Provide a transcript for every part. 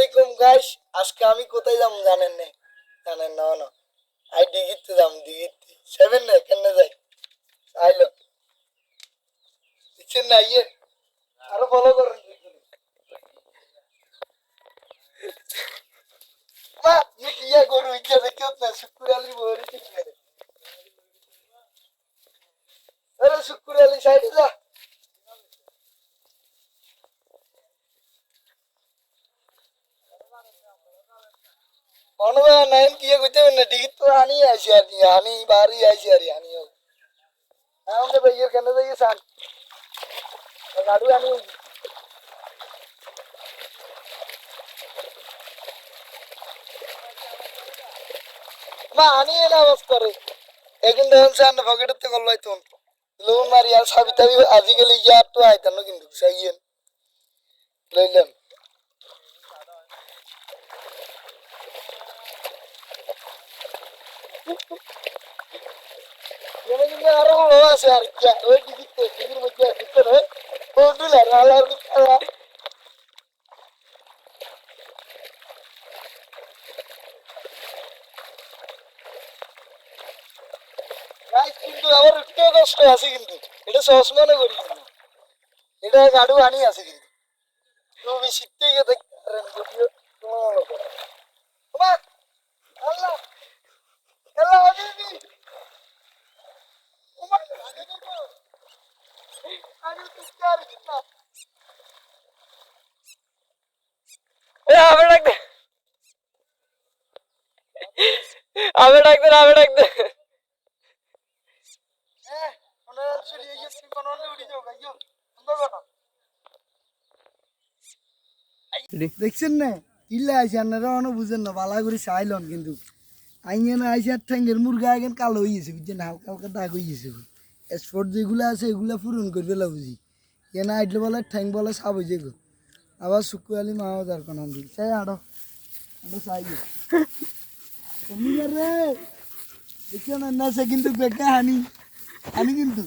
আলাইকুম গাইস, আজকে আমি কোথায় যাব জানেন না? জানেন না না? আই দিঘিতে যাব, দিঘিতে 7 না কেন যাই? আইলো ইচ্ছেন না ইয়ে আরো ফলো করেন মা ইয়া গরু ইচ্ছা দেখতে না শুক্র আলী বহরি ঠিক করে আরে শুক্র আলী সাইডে যা অনবা নাইন কি কইতে না দিঘিত তো আনি আইছি আর আনি বাড়ি আইছি আর আনি আমাকে ভাইয়ের কেন যাইয়ে সান গাড়ি আনি মা আনি না বাস করে এখন দেখুন সান পকেটতে কল তো লোন মারি আর সাবিতাবি আজিকালি ইয়ার তো আইতাম না কিন্তু সাইয়েন লইলাম এনে কিন্তু আরো ভালো আছে আর কি ওই দিকে দিদির মধ্যে দিতে রে বন্ধুলা আলার খেলা গাইস কিন্তু আবার একটু কষ্ট আছে কিন্তু এটা সহজ মনে করি না এটা গাড়ু আনি আছে কিন্তু তুমি শিখতে গিয়ে দেখতে পারেন ভিডিও তোমার মনে করো বাবা আল্লাহ আল্লাহ হাবিবি ওমা আগে দেখো আগে তো চার কিনা এ আবে ডাক দে আবে ডাক দে আবে ডাক দে হ্যাঁ ওনার ছড়ি এই যে কোন ওনে উড়ি যাও গাইও সুন্দর না দেখছেন না ইল্লা আইছে আপনারা অনেক বুঝেন না বালা করে চাইলন কিন্তু আইন আইসে ঠ্যাঙ্গের মুরগা আগে কালো হয়ে গেছে বুঝছেন হালকা হালকা দাগ হয়ে গেছে স্পট যেগুলো আছে এগুলো পূরণ করে ফেলা বুঝি এনে আইটলে বলে ঠ্যাং বলে সাব হয়ে যাবো আবার শুক্র আলী মাও যার কোন দিই চাই আড়ো আড়ো চাই তুমি রে দেখছো না সে কিন্তু বেকা হানি হানি কিন্তু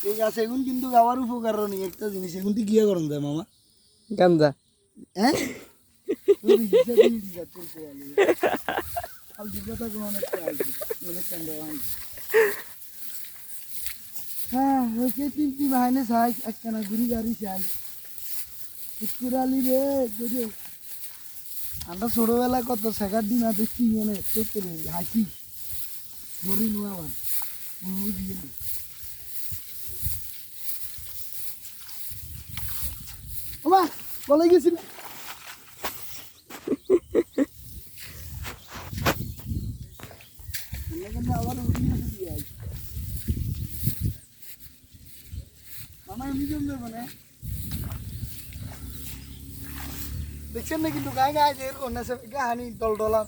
ঠিক আছে এখন কিন্তু আবার উপকার নেই একটা জিনিস এখন তুই গিয়ে করুন যায় মামা গান্দা হ্যাঁ হ্যাঁ ওকে তিনটি মাইনে চাই একখানা ঘুরি গাড়ি চাই কুকুরালি রে দেখে আমরা ছোটবেলা কত শেখার দিন আছে কি মানে তোর হাসি ধরি নো আবার বুঝিয়ে ওমা বলে গেছিল আবার মামা এমনি জমবে মানে দেখছেন না কিন্তু গায়ে গায়ে যে এরকম না হানি দল ডলার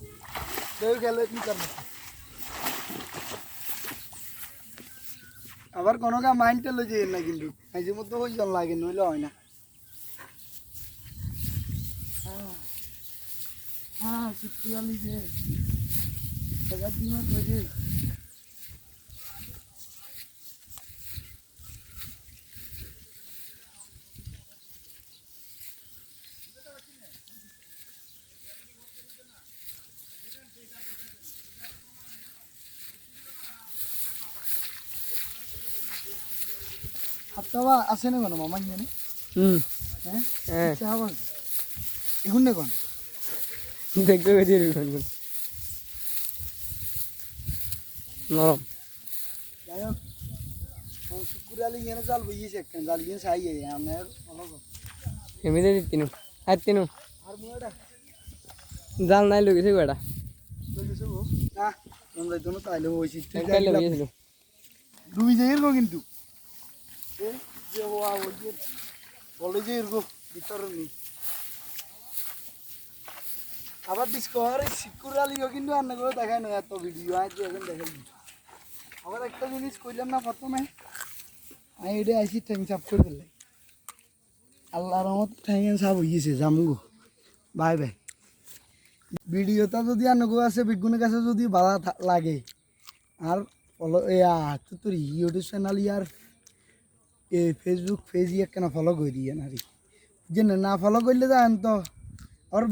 দেউ গেলে কি করবে আবার কোনো গা মাইন্ডটা লই যায় না কিন্তু মাঝে মধ্যে ওই জল লাগে নইলে হয় না হ্যাঁ শুক্রিয়ালি যে টাকা দিমার বাজে হাতটা আছে না কোনো মামা নিয়ে হ্যাঁ হ্যাঁ চা বল এখন না কোন দেখবে দিয়ে দিবি নরম যাই হোক শুক্র আলী এনে জাল বইয়েছে একটা জাল গিয়ে চাই আমার এমনিতে দিতিনু আর তিনু আর মুড়া জাল নাই লগেছে বেটা না তোমরা তো না তাইলে হইছি কাল লগেছিল ডুবি যাই এরকম কিন্তু যে হওয়া ওই যে বলে যে এরকম ভিতরে নেই আবার ডিসকভারি শুক্র আলীও কিন্তু রান্না করে দেখায় না এত ভিডিও আছে এখন দেখাই আবার একটা জিনিস কইলাম না প্রথমে আমি এটা আইসি ঠ্যাং সাপ করে ফেললে আল্লাহর রহমত ঠ্যাং সাপ হয়ে গেছে জামগো বাই বাই ভিডিওটা যদি আনগো আছে বিজ্ঞানের কাছে যদি ভালো লাগে আর ফলো তোর ইউটিউব চ্যানেল ইয়ার ফেসবুক পেজ ইয়ে কেন ফলো করে দিয়ে না রে যে না ফলো করলে যান তো আর